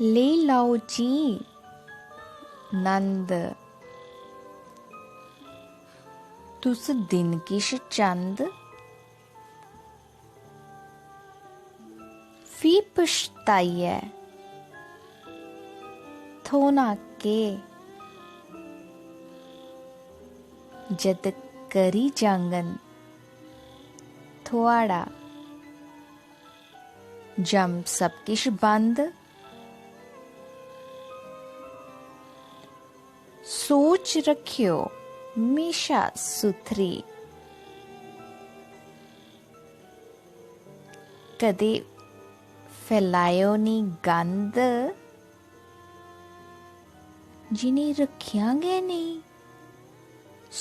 ले लाओ जी नंद, तुस दिन किश चंद, फी पछताइयै थोना के, जद करी जांगन थुआड़ा जम सब किश बंद। सोच रखियो हमेशा सुथरी, कदे फैलायो नी गंद, जिन्हें रखिया गै नहीं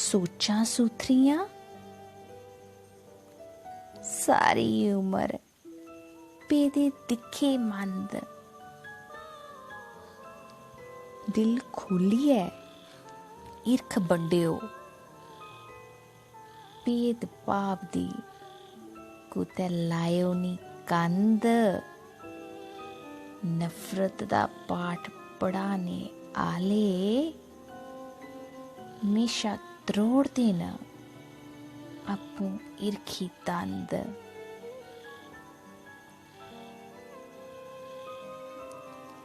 सोचां सुथरियां, सारी उम्र पेदे दिखे मंद। दिल खोलिए ईर्ख बंडियो, भेद भाव दी कुतै लायो नी कंद। नफरत दा पाठ पढ़ाने आले हमेशा त्रोड़दे न आपूं ईर्खी दंद।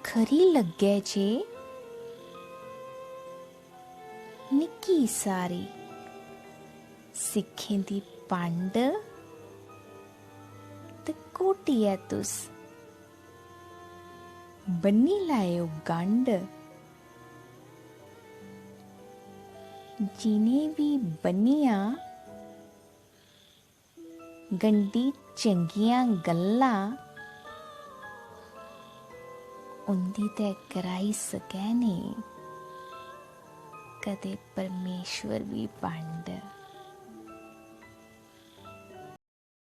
खरी लग्गे जे निक्की सारी सिक्खें दी पंड, ते कोटियै तुस बन्नी लाओ गंढ। जिन्हें भी बन्नियां गंढी चंगियां गल्लां, उंदी ते कराई सकै नी कदे परमेश्वर भी बंड।